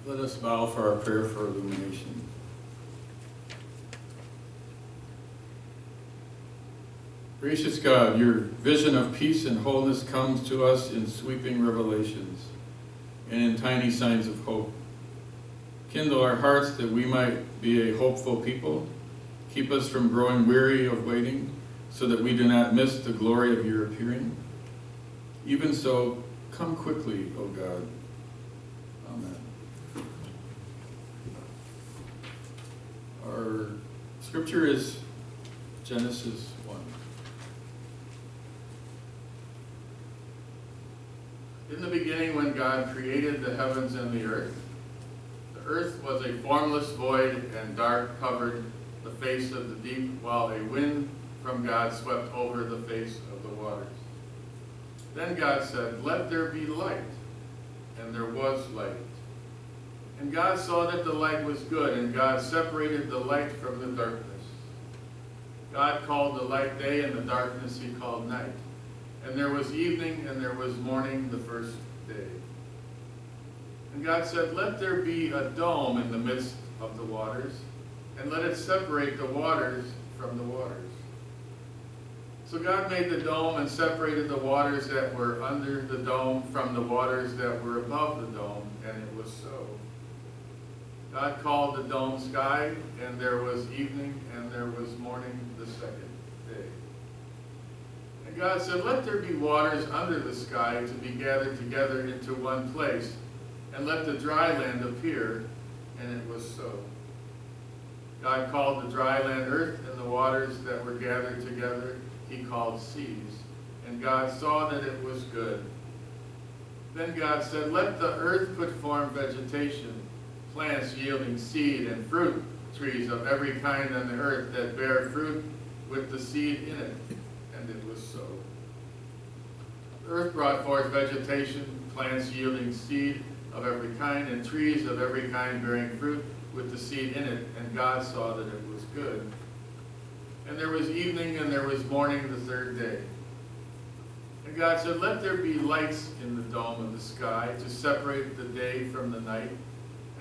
Let us bow for our prayer for illumination. Gracious God, your vision of peace and wholeness comes to us in sweeping revelations and in tiny signs of hope. Kindle our hearts that we might be a hopeful people. Keep us from growing weary of waiting, so that we do not miss the glory of your appearing. Even so, come quickly, O God. Amen. Our scripture is Genesis 1. In the beginning, when God created the heavens and the earth was a formless void, and dark covered the face of the deep, while a wind from God swept over the face of the waters. Then God said, "Let there be light," and there was light. And God saw that the light was good, and God separated the light from the darkness. God called the light day, and the darkness he called night. And there was evening, and there was morning the first day. And God said, "Let there be a dome in the midst of the waters, and let it separate the waters from the waters." So God made the dome and separated the waters that were under the dome from the waters that were above the dome, and it was so. God called the dome sky, and there was evening, and there was morning the second day. And God said, "Let there be waters under the sky to be gathered together into one place, and let the dry land appear," and it was so. God called the dry land earth, and the waters that were gathered together he called seas. And God saw that it was good. Then God said, "Let the earth put forth vegetation, plants yielding seed, and fruit trees of every kind on the earth that bear fruit with the seed in it." And it was so. The earth brought forth vegetation, plants yielding seed of every kind, and trees of every kind bearing fruit with the seed in it. And God saw that it was good. And there was evening, and there was morning the third day. And God said, "Let there be lights in the dome of the sky to separate the day from the night,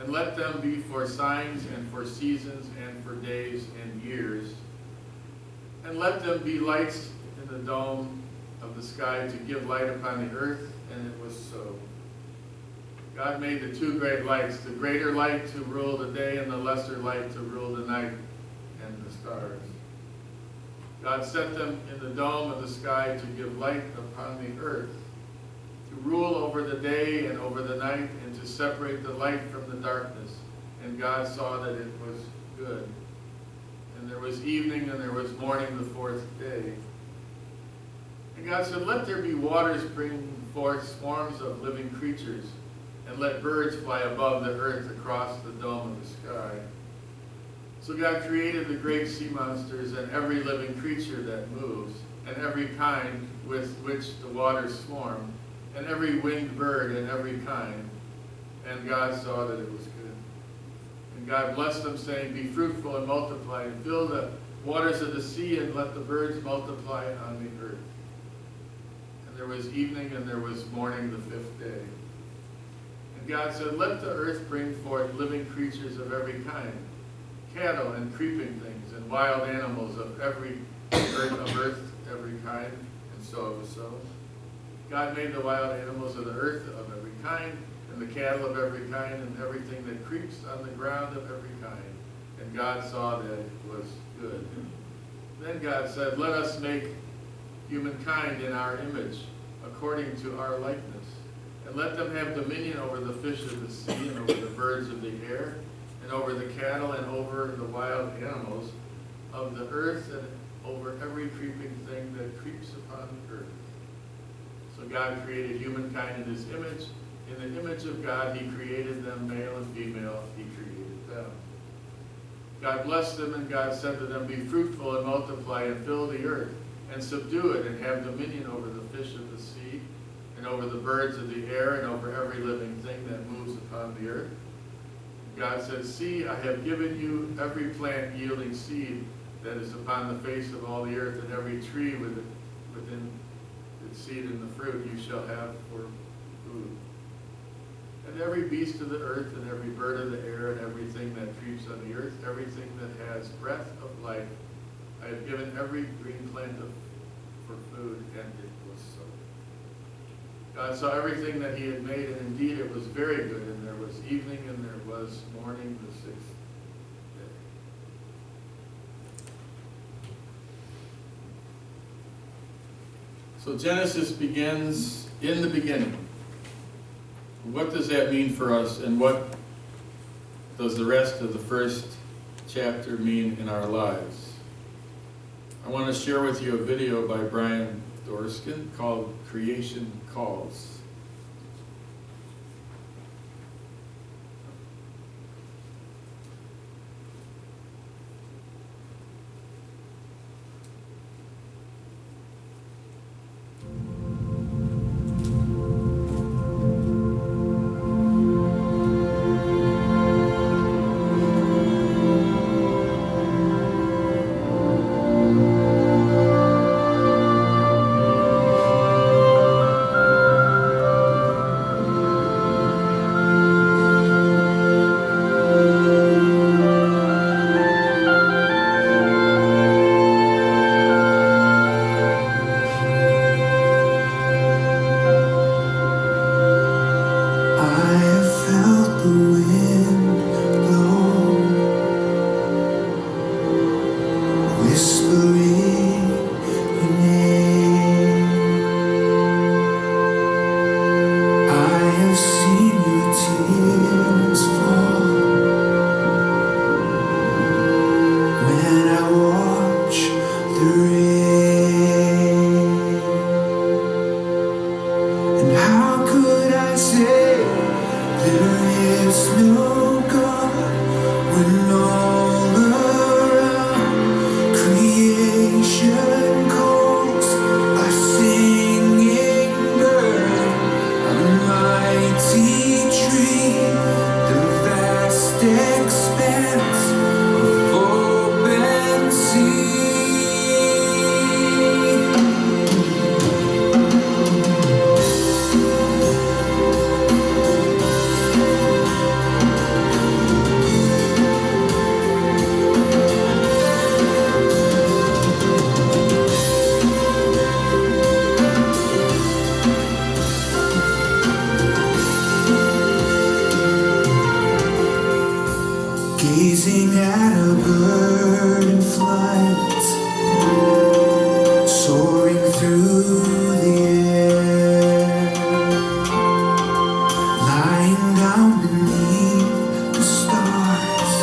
and let them be for signs and for seasons and for days and years. And let them be lights in the dome of the sky to give light upon the earth," and it was so. God made the two great lights, the greater light to rule the day, and the lesser light to rule the night and the stars. God set them in the dome of the sky to give light upon the earth, to rule over the day and over the night, and to separate the light from the darkness. And God saw that it was good. And there was evening, and there was morning the fourth day. And God said, "Let there be waters bringing forth swarms of living creatures, and let birds fly above the earth across the dome of the sky." So God created the great sea monsters and every living creature that moves, and every kind with which the waters swarm, and every winged bird and every kind. And God saw that it was good. And God blessed them, saying, "Be fruitful and multiply, and fill the waters of the sea, and let the birds multiply on the earth." And there was evening, and there was morning the fifth day. And God said, "Let the earth bring forth living creatures of every kind, cattle and creeping things, and wild animals of every every kind." And so it was so. God made the wild animals of the earth of every kind, and the cattle of every kind, and everything that creeps on the ground of every kind. And God saw that it was good. Then God said, "Let us make humankind in our image, according to our likeness, and let them have dominion over the fish of the sea, and over the birds of the air, and over the cattle, and over the wild animals of the earth, and over every creeping thing that creeps upon the earth." So God created humankind in his image. In the image of God he created them, male and female he created them. God blessed them, and God said to them, "Be fruitful and multiply, and fill the earth, and subdue it, and have dominion over the fish of the sea, and over the birds of the air, and over every living thing that moves upon the earth." God said, "See, I have given you every plant yielding seed that is upon the face of all the earth, and every tree within its seed and the fruit you shall have for food. And And every beast of the earth and every bird of the air and everything that creeps on the earth, everything that has breath of life, I have given every green plant for food, and it was so. God saw everything that he had made, and indeed it was very good, and there was evening and there was morning, the sixth day. So Genesis begins in the beginning. What does that mean for us, and what does the rest of the first chapter mean in our lives? I want to share with you a video by Brian Dorskin called Creation Calls. Gazing at a bird in flight, soaring through the air, lying down beneath the stars.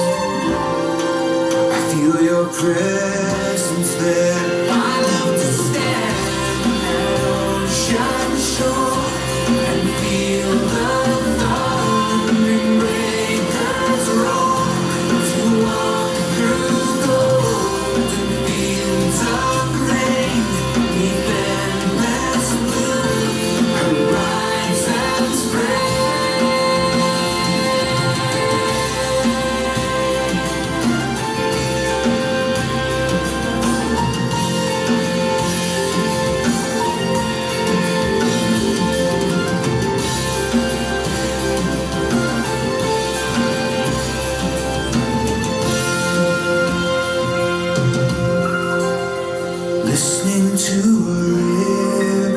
I feel your presence there. I love to stand at ocean shore and feel the thundering breakers roar. Walk through golden fields of grain, neath endless blue, horizons spray. Listening to a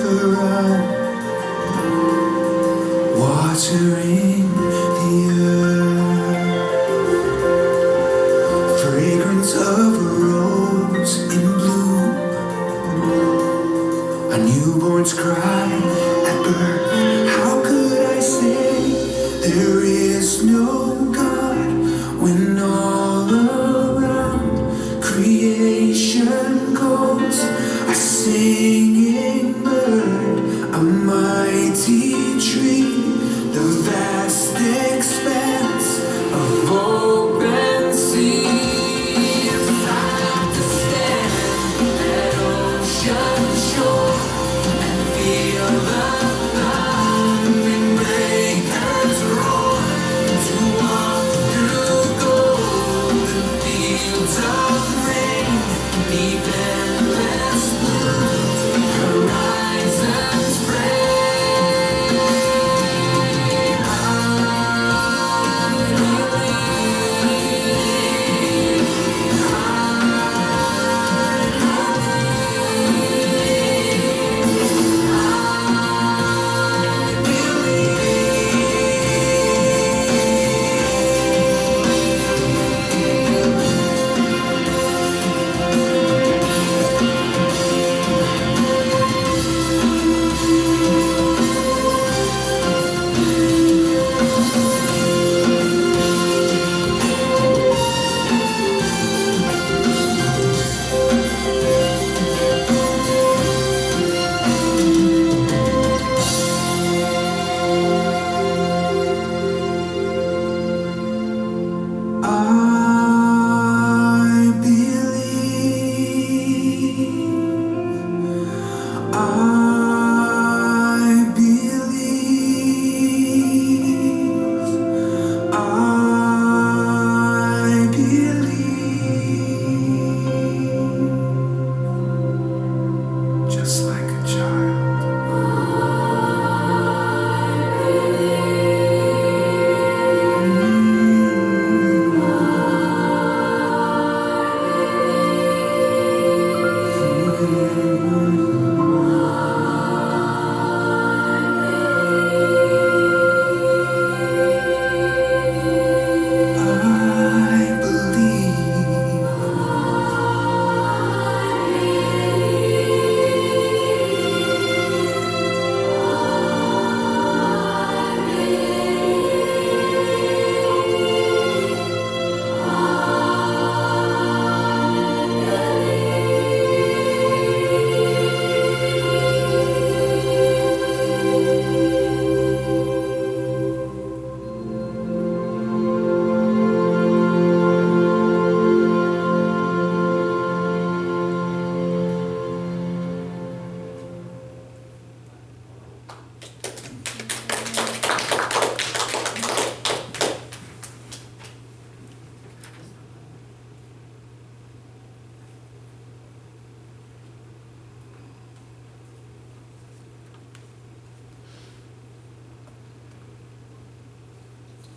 river run, watering the earth, fragrance of a rose in bloom, a newborn's cry at birth. How could I say there is no God when all around creation calls? A singing bird, a mighty tree, the vast expanse of open sea. I have to stand at ocean shore and feel the thundering breakers roar. To walk through golden fields of rain, neath endless blue,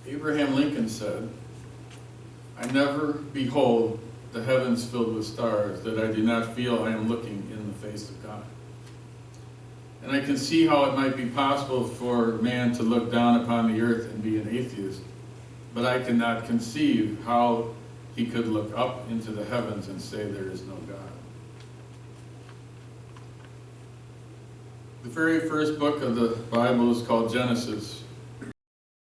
Abraham Lincoln said, "I never behold the heavens filled with stars that I do not feel I am looking in the face of God." And I can see how it might be possible for man to look down upon the earth and be an atheist, but I cannot conceive how he could look up into the heavens and say there is no God. The very first book of the Bible is called Genesis,